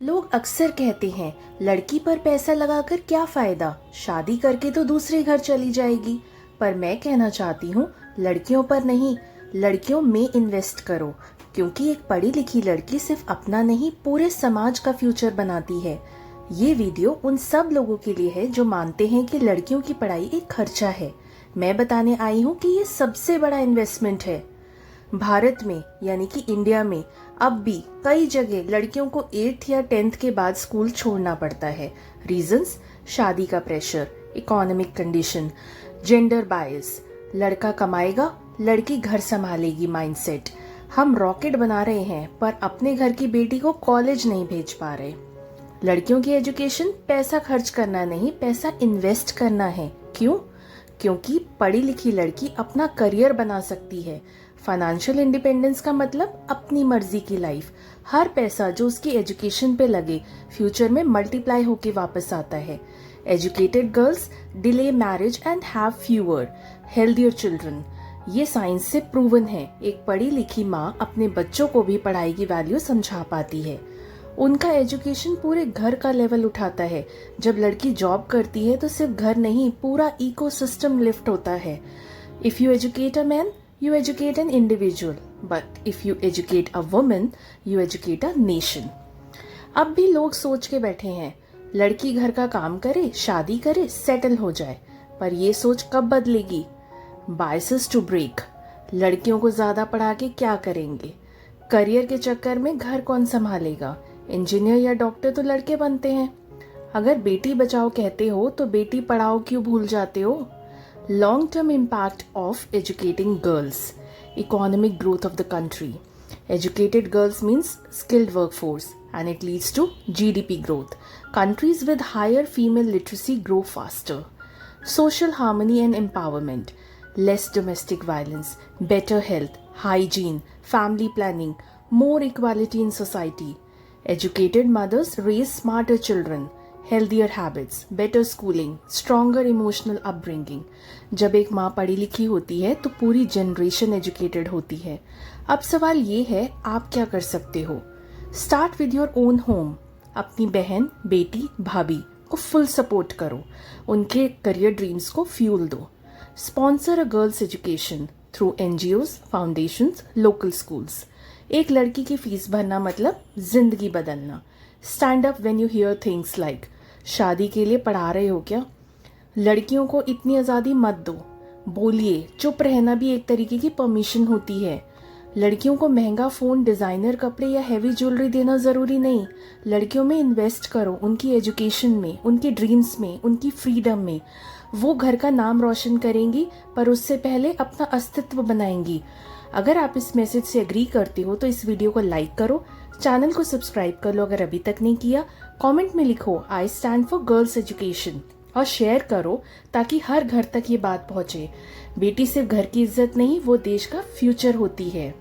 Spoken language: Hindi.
लोग अक्सर कहते हैं लड़की पर पैसा लगाकर क्या फायदा, शादी करके तो दूसरे घर चली जाएगी। पर मैं कहना चाहती हूँ लड़कियों पर नहीं, लड़कियों में इन्वेस्ट करो, क्योंकि एक पढ़ी लिखी लड़की सिर्फ अपना नहीं पूरे समाज का फ्यूचर बनाती है। ये वीडियो उन सब लोगों के लिए है जो मानते हैं कि लड़कियों की पढ़ाई एक खर्चा है। मैं बताने आई हूँ कि ये सबसे बड़ा इन्वेस्टमेंट है। भारत में यानी कि इंडिया में अब भी कई जगह लड़कियों को 8th या 10th के बाद स्कूल छोड़ना पड़ता है। रीजंस: शादी का pressure, economic condition, gender bias, लड़का कमाएगा लड़की घर संभालेगी माइंडसेट। हम रॉकेट बना रहे हैं पर अपने घर की बेटी को कॉलेज नहीं भेज पा रहे। लड़कियों की एजुकेशन पैसा खर्च करना नहीं, पैसा इन्वेस्ट करना है। क्यों? क्योंकि पढ़ी लिखी लड़की अपना करियर बना सकती है। फाइनेंशियल इंडिपेंडेंस का मतलब अपनी मर्जी की लाइफ। हर पैसा जो उसकी एजुकेशन पे लगे फ्यूचर में मल्टीप्लाई होके वापस आता है। Educated girls delay marriage and have fewer healthier children. ये साइंस से प्रूवन है। एक पढ़ी लिखी माँ अपने बच्चों को भी पढ़ाई की वैल्यू समझा पाती है। उनका एजुकेशन पूरे घर का लेवल उठाता है। जब लड़की जॉब करती है तो सिर्फ घर नहीं, पूरा इकोसिस्टम लिफ्ट होता है। If you educate a man, you educate an individual, but if you educate a woman, you educate a nation. अब भी लोग सोच के बैठे हैं लड़की घर का काम करे, शादी करे, सेटल हो जाए। पर ये सोच कब बदलेगी? Biases to break. लड़कियों को ज्यादा पढ़ा के क्या करेंगे? करियर के चक्कर में घर कौन संभालेगा? इंजीनियर या डॉक्टर तो लड़के बनते हैं। अगर बेटी बचाओ कहते हो तो बेटी पढ़ाओ क्यों भूल जाते हो? Long-term impact of educating girls. Economic growth of the country. Educated girls means skilled workforce and it leads to GDP growth. Countries with higher female literacy grow faster. Social harmony and empowerment. Less domestic violence. Better health, hygiene, family planning. More equality in society. Educated mothers raise smarter children. Healthier habits, better schooling, stronger emotional upbringing. जब एक माँ पढ़ी लिखी होती है तो पूरी जनरेशन एजुकेटेड होती है। अब सवाल ये है, आप क्या कर सकते हो? Start with your own home. अपनी बहन, बेटी, भाभी को फुल सपोर्ट करो। उनके करियर ड्रीम्स को फ्यूल दो। Sponsor a girl's education through NGOs, foundations, local schools. एक लड़की की फीस भरना मतलब जिंदगी बदलना। Stand up when you hear things like शादी के लिए पढ़ा रहे हो क्या? लड़कियों को इतनी आज़ादी मत दो। बोलिए, चुप रहना भी एक तरीके की परमिशन होती है। लड़कियों को महंगा फ़ोन, डिज़ाइनर कपड़े या हैवी ज्वेलरी देना ज़रूरी नहीं। लड़कियों में इन्वेस्ट करो, उनकी एजुकेशन में, उनके ड्रीम्स में, उनकी फ्रीडम में। वो घर का नाम रोशन करेंगी पर उससे पहले अपना अस्तित्व बनाएंगी। अगर आप इस मैसेज से एग्री करते हो तो इस वीडियो को लाइक करो, चैनल को सब्सक्राइब कर लो अगर अभी तक नहीं किया। कमेंट में लिखो I stand for girls education और शेयर करो ताकि हर घर तक ये बात पहुंचे। बेटी सिर्फ घर की इज्जत नहीं, वो देश का फ्यूचर होती है।